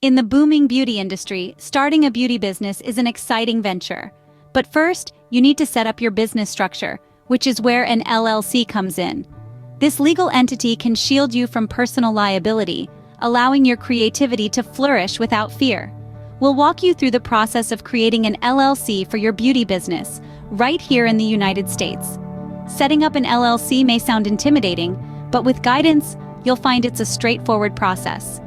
In the booming beauty industry, starting a beauty business is an exciting venture. But first, you need to set up your business structure, which is where an LLC comes in. This legal entity can shield you from personal liability, allowing your creativity to flourish without fear. We'll walk you through the process of creating an LLC for your beauty business, right here in the United States. Setting up an LLC may sound intimidating, but with guidance, you'll find it's a straightforward process.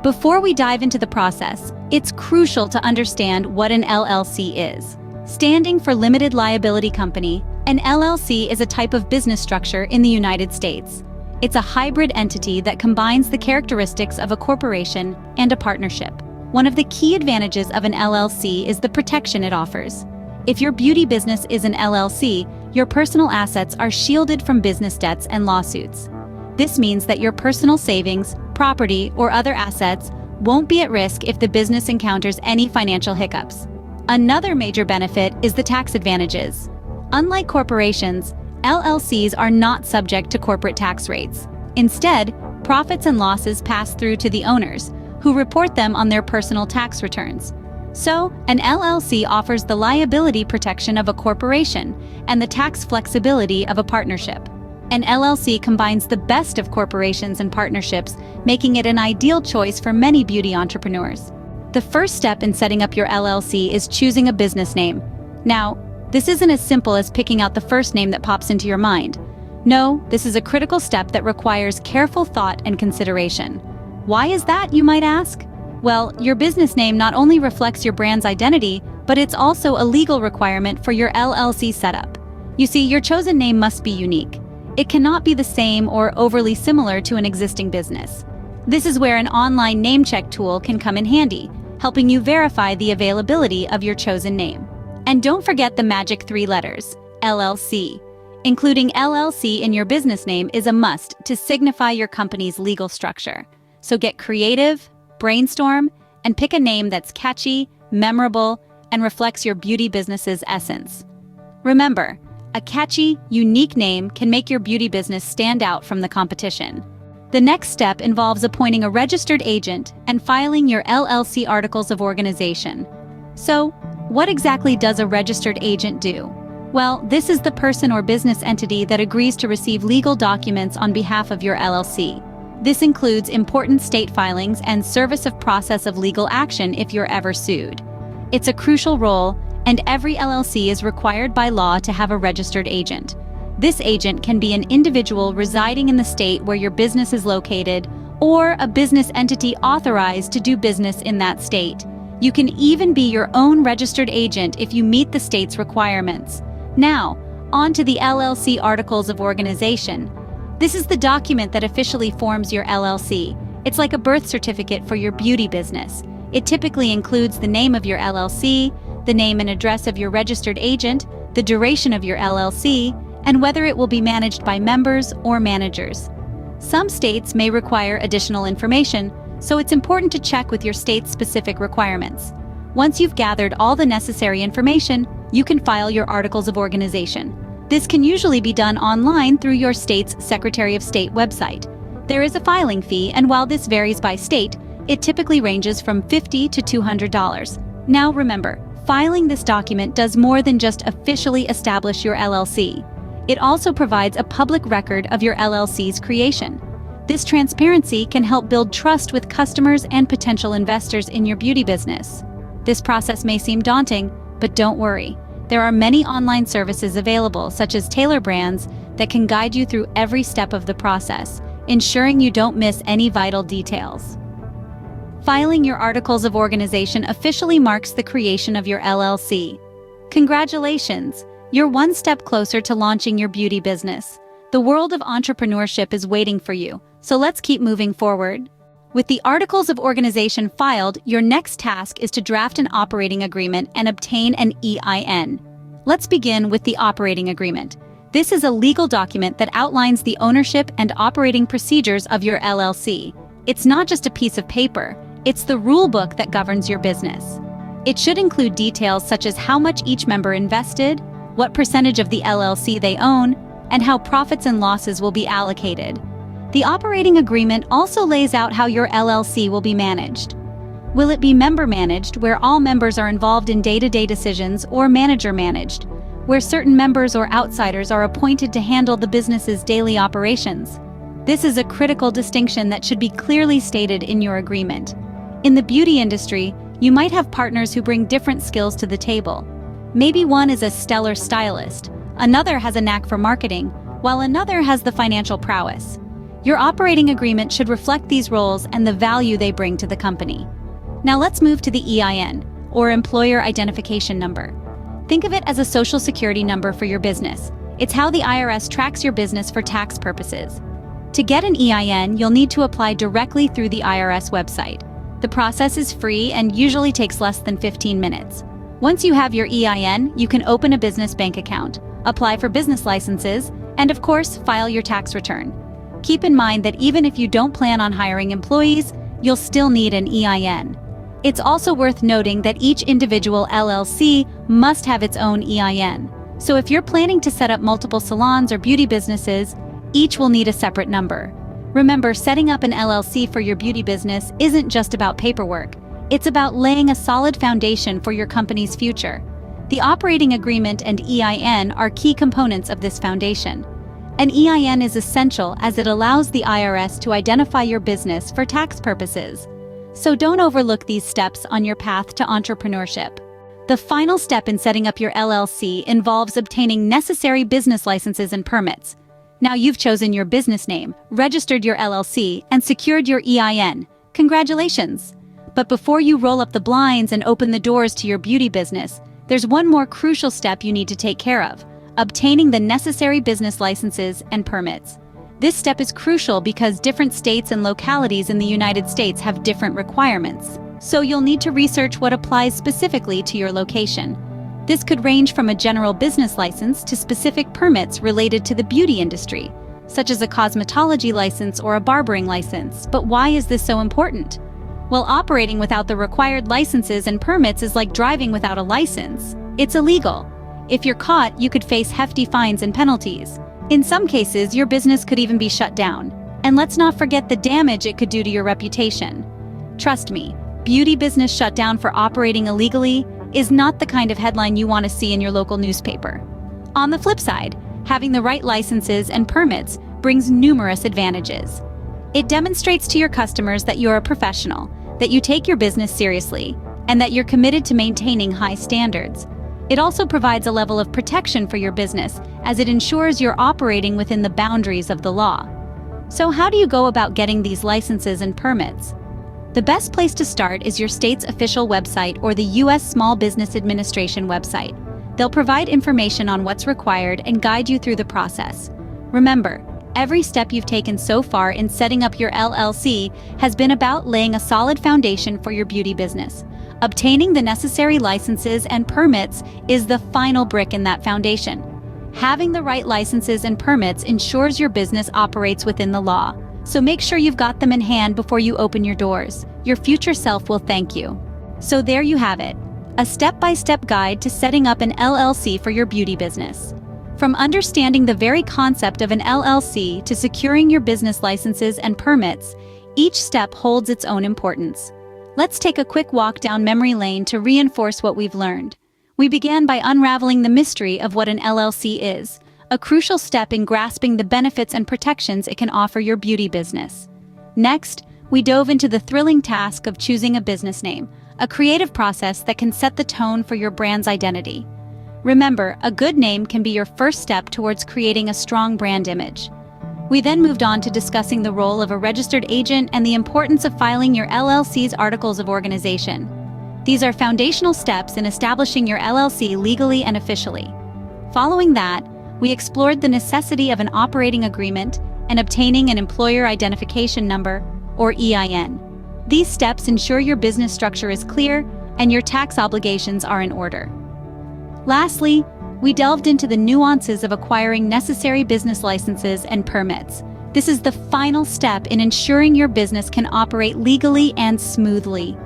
Before we dive into the process, it's crucial to understand what an LLC is. Standing for Limited Liability Company, an LLC is a type of business structure in the United States. It's a hybrid entity that combines the characteristics of a corporation and a partnership. One of the key advantages of an LLC is the protection it offers. If your beauty business is an LLC, your personal assets are shielded from business debts and lawsuits. This means that your personal savings, property, or other assets won't be at risk if the business encounters any financial hiccups. Another major benefit is the tax advantages. Unlike corporations, LLCs are not subject to corporate tax rates. Instead, profits and losses pass through to the owners, who report them on their personal tax returns. So, an LLC offers the liability protection of a corporation and the tax flexibility of a partnership. An LLC combines the best of corporations and partnerships, making it an ideal choice for many beauty entrepreneurs. The first step in setting up your LLC is choosing a business name. Now, this isn't as simple as picking out the first name that pops into your mind. No, this is a critical step that requires careful thought and consideration. Why is that, you might ask? Well, your business name not only reflects your brand's identity, but it's also a legal requirement for your LLC setup. You see, your chosen name must be unique. It cannot be the same or overly similar to an existing business. This is where an online name check tool can come in handy, helping you verify the availability of your chosen name. And don't forget the magic 3 letters, LLC. Including LLC in your business name is a must to signify your company's legal structure. So get creative, brainstorm, and pick a name that's catchy, memorable, and reflects your beauty business's essence. Remember, a catchy, unique name can make your beauty business stand out from the competition. The next step involves appointing a registered agent and filing your LLC articles of organization. So, what exactly does a registered agent do? Well, this is the person or business entity that agrees to receive legal documents on behalf of your LLC. This includes important state filings and service of process of legal action if you're ever sued. It's a crucial role, and every LLC is required by law to have a registered agent. This agent can be an individual residing in the state where your business is located, or a business entity authorized to do business in that state. You can even be your own registered agent if you meet the state's requirements. Now, on to the LLC Articles of Organization. This is the document that officially forms your LLC. It's like a birth certificate for your beauty business. It typically includes the name of your LLC, the name and address of your registered agent, the duration of your LLC, and whether it will be managed by members or managers. Some states may require additional information, so it's important to check with your state's specific requirements. Once you've gathered all the necessary information, you can file your Articles of Organization. This can usually be done online through your state's Secretary of State website. There is a filing fee, and while this varies by state, it typically ranges from $50 to $200. Now remember, filing this document does more than just officially establish your LLC. It also provides a public record of your LLC's creation. This transparency can help build trust with customers and potential investors in your beauty business. This process may seem daunting, but don't worry. There are many online services available, such as Tailor Brands, that can guide you through every step of the process, ensuring you don't miss any vital details. Filing your Articles of Organization officially marks the creation of your LLC. Congratulations! You're one step closer to launching your beauty business. The world of entrepreneurship is waiting for you, so let's keep moving forward. With the Articles of Organization filed, your next task is to draft an operating agreement and obtain an EIN. Let's begin with the operating agreement. This is a legal document that outlines the ownership and operating procedures of your LLC. It's not just a piece of paper, it's the rule book that governs your business. It should include details such as how much each member invested, what percentage of the LLC they own, and how profits and losses will be allocated. The operating agreement also lays out how your LLC will be managed. Will it be member-managed, where all members are involved in day-to-day decisions, or manager-managed, where certain members or outsiders are appointed to handle the business's daily operations? This is a critical distinction that should be clearly stated in your agreement. In the beauty industry, you might have partners who bring different skills to the table. Maybe one is a stellar stylist, another has a knack for marketing, while another has the financial prowess. Your operating agreement should reflect these roles and the value they bring to the company. Now let's move to the EIN, or Employer Identification Number. Think of it as a social security number for your business. It's how the IRS tracks your business for tax purposes. To get an EIN, you'll need to apply directly through the IRS website. The process is free and usually takes less than 15 minutes. Once you have your EIN, you can open a business bank account, apply for business licenses, and of course, file your tax return. Keep in mind that even if you don't plan on hiring employees, you'll still need an EIN. It's also worth noting that each individual LLC must have its own EIN. So if you're planning to set up multiple salons or beauty businesses, each will need a separate number. Remember, setting up an LLC for your beauty business isn't just about paperwork. It's about laying a solid foundation for your company's future. The operating agreement and EIN are key components of this foundation. An EIN is essential as it allows the IRS to identify your business for tax purposes. So don't overlook these steps on your path to entrepreneurship. The final step in setting up your LLC involves obtaining necessary business licenses and permits. Now you've chosen your business name, registered your LLC, and secured your EIN. Congratulations! But before you roll up the blinds and open the doors to your beauty business, there's one more crucial step you need to take care of: obtaining the necessary business licenses and permits. This step is crucial because different states and localities in the United States have different requirements, so you'll need to research what applies specifically to your location. This could range from a general business license to specific permits related to the beauty industry, such as a cosmetology license or a barbering license. But why is this so important? Well, operating without the required licenses and permits is like driving without a license. It's illegal. If you're caught, you could face hefty fines and penalties. In some cases, your business could even be shut down. And let's not forget the damage it could do to your reputation. Trust me, beauty business shut down for operating illegally is not the kind of headline you want to see in your local newspaper. On the flip side, having the right licenses and permits brings numerous advantages. It demonstrates to your customers that you're a professional, that you take your business seriously, and that you're committed to maintaining high standards. It also provides a level of protection for your business, as it ensures you're operating within the boundaries of the law. So how do you go about getting these licenses and permits? The best place to start is your state's official website or the U.S. Small Business Administration website. They'll provide information on what's required and guide you through the process. Remember, every step you've taken so far in setting up your LLC has been about laying a solid foundation for your beauty business. Obtaining the necessary licenses and permits is the final brick in that foundation. Having the right licenses and permits ensures your business operates within the law. So make sure you've got them in hand before you open your doors. Your future self will thank you. So there you have it, a step-by-step guide to setting up an LLC for your beauty business. From understanding the very concept of an LLC to securing your business licenses and permits, each step holds its own importance. Let's take a quick walk down memory lane to reinforce what we've learned. We began by unraveling the mystery of what an LLC is, a crucial step in grasping the benefits and protections it can offer your beauty business. Next, we dove into the thrilling task of choosing a business name, a creative process that can set the tone for your brand's identity. Remember, a good name can be your first step towards creating a strong brand image. We then moved on to discussing the role of a registered agent and the importance of filing your LLC's articles of organization. These are foundational steps in establishing your LLC legally and officially. Following that, we explored the necessity of an operating agreement and obtaining an employer identification number, or EIN. These steps ensure your business structure is clear and your tax obligations are in order. Lastly, we delved into the nuances of acquiring necessary business licenses and permits. This is the final step in ensuring your business can operate legally and smoothly.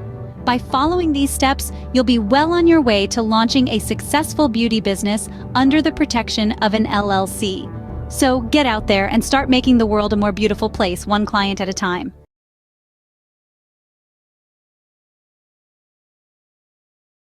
By following these steps, you'll be well on your way to launching a successful beauty business under the protection of an LLC. So get out there and start making the world a more beautiful place, one client at a time.